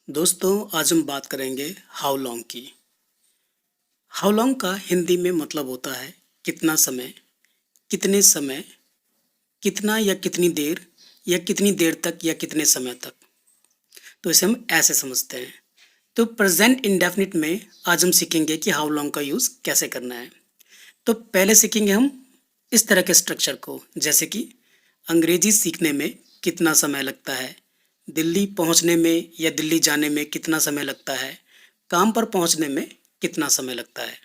दोस्तों आज हम बात करेंगे हाउ लॉन्ग की। हाउ लॉन्ग का हिंदी में मतलब होता है कितना समय, कितने समय, कितना या कितनी देर तक या कितने समय तक। तो इसे हम ऐसे समझते हैं। तो प्रेजेंट इंडेफिनिट में आज हम सीखेंगे कि हाउ लॉन्ग का यूज़ कैसे करना है। तो पहले सीखेंगे हम इस तरह के स्ट्रक्चर को, जैसे कि अंग्रेजी सीखने में कितना समय लगता है, दिल्ली पहुंचने में या दिल्ली जाने में कितना समय लगता है, काम पर पहुंचने में कितना समय लगता है।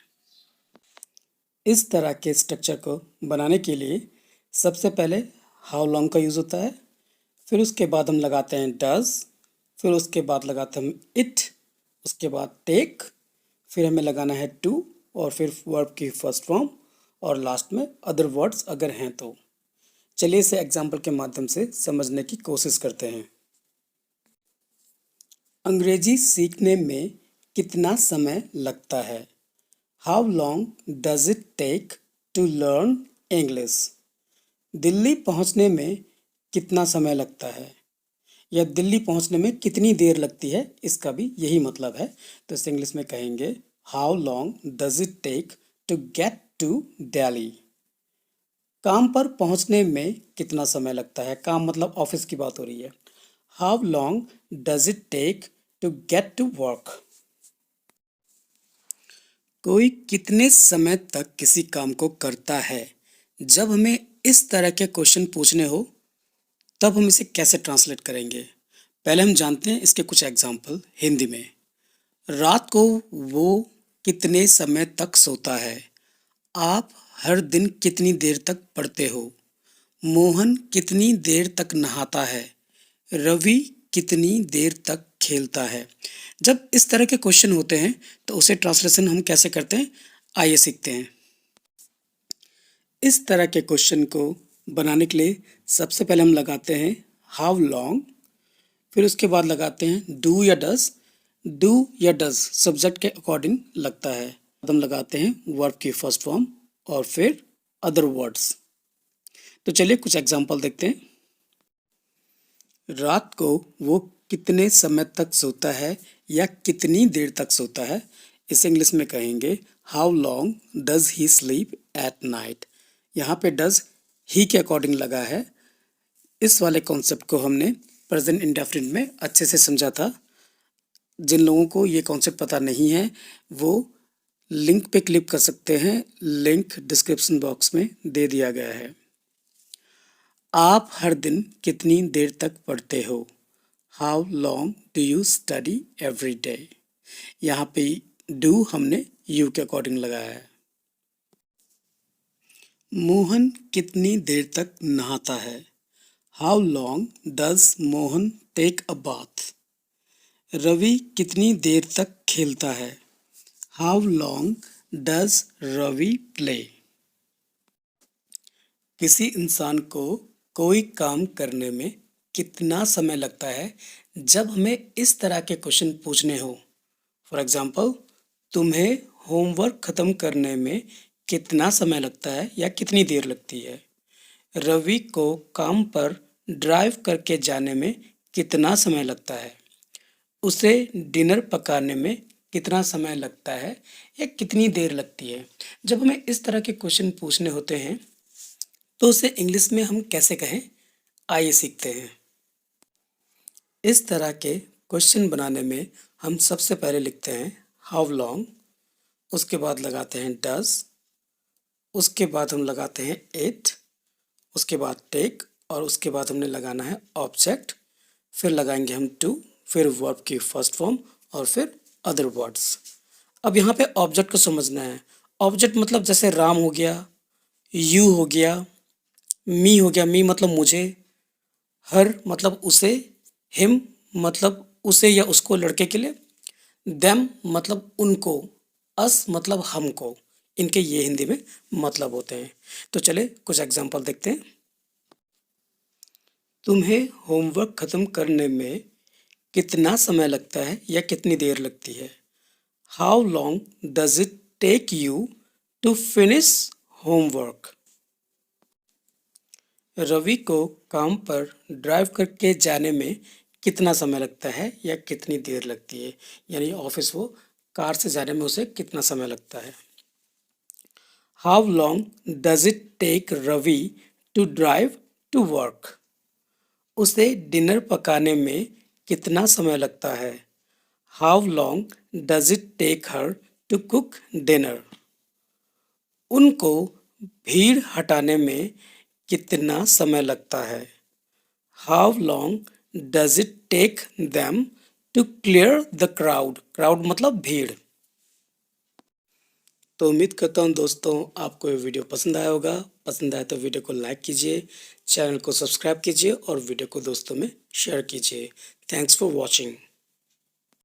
इस तरह के स्ट्रक्चर को बनाने के लिए सबसे पहले हाउ लॉन्ग का यूज़ होता है, फिर उसके बाद हम लगाते हैं डज, फिर उसके बाद लगाते हैं इट, उसके बाद टेक, फिर हमें लगाना है टू और फिर वर्ब की फर्स्ट फॉर्म और लास्ट में अदर वर्ड्स अगर हैं तो। चलिए इसे एग्जाम्पल के माध्यम से समझने की कोशिश करते हैं। अंग्रेजी सीखने में कितना समय लगता है? How long does it take to learn English? Delhi पहुंचने में कितना समय लगता है या दिल्ली पहुंचने में कितनी देर लगती है, इसका भी यही मतलब है। तो इसे इंग्लिश में कहेंगे how long does it take to get to Delhi? काम पर पहुंचने में कितना समय लगता है? काम मतलब ऑफिस की बात हो रही है। How long does it take to get to work? कोई कितने समय तक किसी काम को करता है? जब हमें इस तरह के क्वेश्चन पूछने हो तब हम इसे कैसे ट्रांसलेट करेंगे? पहले हम जानते हैं इसके कुछ एग्जाम्पल हिंदी में। रात को वो कितने समय तक सोता है? आप हर दिन कितनी देर तक पढ़ते हो? मोहन कितनी देर तक नहाता है? रवि कितनी देर तक खेलता है? जब इस तरह के क्वेश्चन होते हैं तो उसे ट्रांसलेशन हम कैसे करते हैं, आइए सीखते हैं। इस तरह के क्वेश्चन को बनाने के लिए सबसे पहले हम लगाते हैं हाउ लॉन्ग, फिर उसके बाद लगाते हैं डू या डज। डू या डज सब्जेक्ट के अकॉर्डिंग लगता है। हम लगाते हैं वर्ब की फर्स्ट फॉर्म और फिर अदर वर्ड्स। तो चलिए कुछ एग्जांपल देखते हैं। रात को वो कितने समय तक सोता है या कितनी देर तक सोता है, इसे इंग्लिश में कहेंगे how long does he sleep at night. यहाँ पे डज ही के अकॉर्डिंग लगा है। इस वाले कॉन्सेप्ट को हमने प्रेजेंट इंडेफिनिट में अच्छे से समझा था। जिन लोगों को ये कॉन्सेप्ट पता नहीं है वो लिंक पे क्लिक कर सकते हैं, लिंक डिस्क्रिप्शन बॉक्स में दे दिया गया है। आप हर दिन कितनी देर तक पढ़ते हो? How long do you study every day? यहाँ पे डू हमने यू के अकॉर्डिंग लगाया है। मोहन कितनी देर तक नहाता है? How long does Mohan take a bath? Ravi कितनी देर तक खेलता है? How long does Ravi play? किसी इंसान को कोई काम करने में कितना समय लगता है? जब हमें इस तरह के क्वेश्चन पूछने हो, फॉर एग्जाम्पल तुम्हें होमवर्क खत्म करने में कितना समय लगता है या कितनी देर लगती है? रवि को काम पर ड्राइव करके जाने में कितना समय लगता है? उसे डिनर पकाने में कितना समय लगता है या कितनी देर लगती है? जब हमें इस तरह के क्वेश्चन पूछने होते हैं तो उसे इंग्लिश में हम कैसे कहें, आइए सीखते हैं। इस तरह के क्वेश्चन बनाने में हम सबसे पहले लिखते हैं हाउ लॉन्ग, उसके बाद लगाते हैं डज, उसके बाद हम लगाते हैं इट, उसके बाद टेक और उसके बाद हमने लगाना है ऑब्जेक्ट, फिर लगाएंगे हम टू, फिर वर्ब की फर्स्ट फॉर्म और फिर अदर वर्ड्स। अब यहाँ पे ऑब्जेक्ट को समझना है। ऑब्जेक्ट मतलब जैसे राम हो गया, यू हो गया, मी हो गया, मी मतलब मुझे, हर मतलब उसे, हिम मतलब उसे या उसको लड़के के लिए, देम मतलब उनको, अस मतलब हमको। इनके ये हिंदी में मतलब होते हैं। तो चले कुछ एग्जांपल देखते हैं। तुम्हें होमवर्क खत्म करने में कितना समय लगता है या कितनी देर लगती है? How long does it take you to finish homework? Ravi को काम पर ड्राइव करके जाने में कितना समय लगता है या कितनी देर लगती है, यानी ऑफिस वो कार से जाने में उसे कितना समय लगता है। How long does it take Ravi to drive to work? उसे डिनर पकाने में कितना समय लगता है? How long does it take her to cook dinner? उनको भीड़ हटाने में कितना समय लगता है? How long does it take them to clear the crowd? Crowd मतलब भीड़। तो उम्मीद करता हूँ दोस्तों आपको ये वीडियो पसंद आया होगा। पसंद आया तो वीडियो को लाइक कीजिए, चैनल को सब्सक्राइब कीजिए और वीडियो को दोस्तों में शेयर कीजिए। Thanks for watching.